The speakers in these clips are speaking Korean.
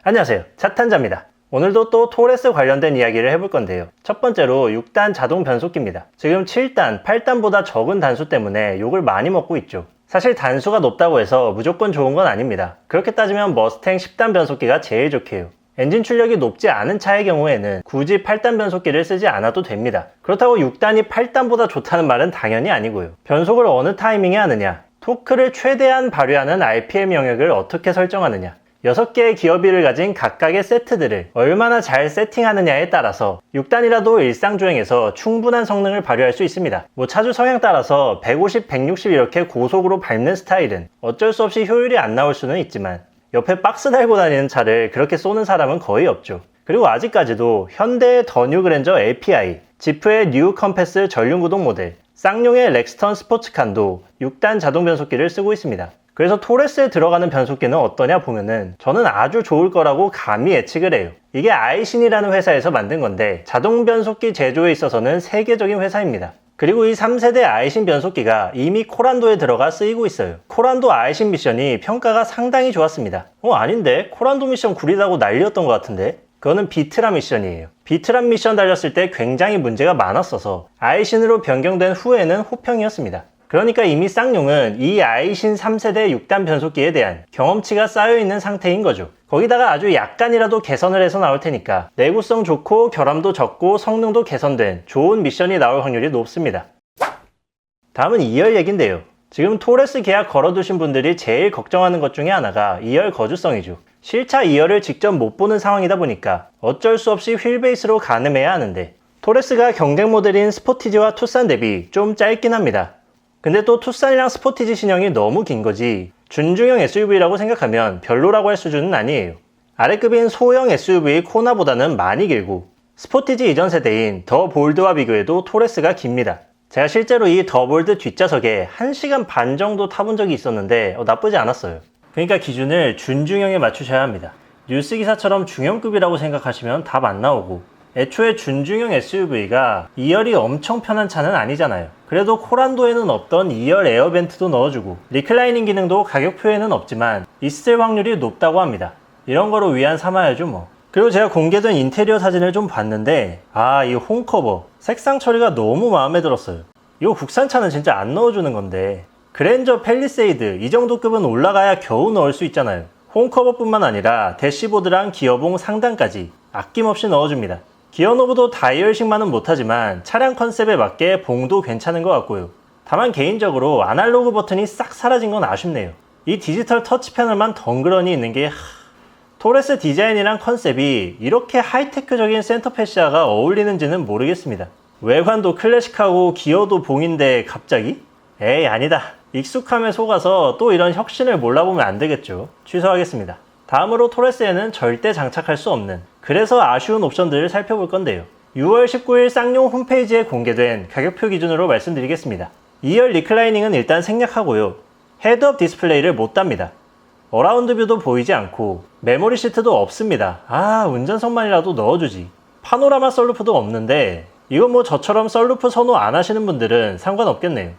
안녕하세요, 차탄자입니다. 오늘도 또 토레스 관련된 이야기를 해볼 건데요. 첫 번째로 6단 자동 변속기입니다. 지금 7단, 8단보다 적은 단수 때문에 욕을 많이 먹고 있죠. 사실 단수가 높다고 해서 무조건 좋은 건 아닙니다. 그렇게 따지면 머스탱 10단 변속기가 제일 좋게요. 엔진 출력이 높지 않은 차의 경우에는 굳이 8단 변속기를 쓰지 않아도 됩니다. 그렇다고 6단이 8단보다 좋다는 말은 당연히 아니고요. 변속을 어느 타이밍에 하느냐, 토크를 최대한 발휘하는 RPM 영역을 어떻게 설정하느냐, 6개의 기어비를 가진 각각의 세트들을 얼마나 잘 세팅하느냐에 따라서 6단이라도 일상주행에서 충분한 성능을 발휘할 수 있습니다. 차주 성향 따라서 150, 160 이렇게 고속으로 밟는 스타일은 어쩔 수 없이 효율이 안 나올 수는 있지만 옆에 박스 달고 다니는 차를 그렇게 쏘는 사람은 거의 없죠. 그리고 아직까지도 현대의 더 뉴 그랜저 LPI, 지프의 뉴 컴패스 전륜구동 모델, 쌍용의 렉스턴 스포츠칸도 6단 자동 변속기를 쓰고 있습니다. 그래서 토레스에 들어가는 변속기는 어떠냐 보면은 저는 아주 좋을 거라고 감히 예측을 해요. 이게 아이신이라는 회사에서 만든 건데 자동 변속기 제조에 있어서는 세계적인 회사입니다. 그리고 이 3세대 아이신 변속기가 이미 코란도에 들어가 쓰이고 있어요. 코란도 아이신 미션이 평가가 상당히 좋았습니다. 아닌데? 코란도 미션 구리다고 난리였던 것 같은데? 그거는 비트람 미션이에요. 비트람 미션 달렸을 때 굉장히 문제가 많았어서 아이신으로 변경된 후에는 호평이었습니다. 그러니까 이미 쌍용은 이 아이신 3세대 6단 변속기에 대한 경험치가 쌓여있는 상태인 거죠. 거기다가 아주 약간이라도 개선을 해서 나올 테니까 내구성 좋고 결함도 적고 성능도 개선된 좋은 미션이 나올 확률이 높습니다. 다음은 2열 얘긴데요. 지금 토레스 계약 걸어두신 분들이 제일 걱정하는 것 중에 하나가 2열 거주성이죠. 실차 2열을 직접 못 보는 상황이다 보니까 어쩔 수 없이 휠베이스로 가늠해야 하는데 토레스가 경쟁 모델인 스포티지와 투싼 대비 좀 짧긴 합니다. 근데 또 투싼이랑 스포티지 신형이 너무 긴 거지 준중형 SUV라고 생각하면 별로라고 할 수준은 아니에요. 아래급인 소형 SUV 코나보다는 많이 길고 스포티지 이전 세대인 더 볼드와 비교해도 토레스가 깁니다. 제가 실제로 이 더 볼드 뒷좌석에 1시간 반 정도 타본 적이 있었는데 나쁘지 않았어요. 그러니까 기준을 준중형에 맞추셔야 합니다. 뉴스 기사처럼 중형급이라고 생각하시면 답 안 나오고 애초에 준중형 SUV가 2열이 엄청 편한 차는 아니잖아요. 그래도 코란도에는 없던 2열 에어벤트도 넣어주고 리클라이닝 기능도 가격표에는 없지만 있을 확률이 높다고 합니다. 이런 거로 위안 삼아야죠 뭐. 그리고 제가 공개된 인테리어 사진을 좀 봤는데 이 홈커버 색상 처리가 너무 마음에 들었어요. 이거 국산차는 진짜 안 넣어주는 건데 그랜저 팰리세이드 이 정도 급은 올라가야 겨우 넣을 수 있잖아요. 홈커버뿐만 아니라 대시보드랑 기어봉 상단까지 아낌없이 넣어줍니다. 기어노브도 다이얼식만은 못하지만 차량 컨셉에 맞게 봉도 괜찮은 것 같고요. 다만 개인적으로 아날로그 버튼이 싹 사라진 건 아쉽네요. 이 디지털 터치 패널만 덩그러니 있는 게 토레스 디자인이랑 컨셉이 이렇게 하이테크적인 센터 패시아가 어울리는지는 모르겠습니다. 외관도 클래식하고 기어도 봉인데 갑자기? 에이 아니다. 익숙함에 속아서 또 이런 혁신을 몰라보면 안 되겠죠. 취소하겠습니다. 다음으로 토레스에는 절대 장착할 수 없는 그래서 아쉬운 옵션들을 살펴볼 건데요. 6월 19일 쌍용 홈페이지에 공개된 가격표 기준으로 말씀드리겠습니다. 2열 리클라이닝은 일단 생략하고요. 헤드업 디스플레이를 못 답니다. 어라운드 뷰도 보이지 않고 메모리 시트도 없습니다. 운전석만이라도 넣어주지. 파노라마 썬루프도 없는데 이건 저처럼 썬루프 선호 안 하시는 분들은 상관없겠네요.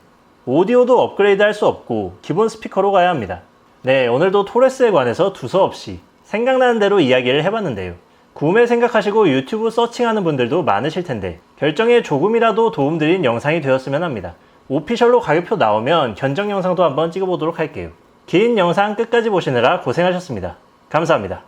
오디오도 업그레이드 할 수 없고 기본 스피커로 가야 합니다. 네, 오늘도 토레스에 관해서 두서없이 생각나는 대로 이야기를 해봤는데요. 구매 생각하시고 유튜브 서칭하는 분들도 많으실 텐데 결정에 조금이라도 도움드린 영상이 되었으면 합니다. 오피셜로 가격표 나오면 견적 영상도 한번 찍어보도록 할게요. 긴 영상 끝까지 보시느라 고생하셨습니다. 감사합니다.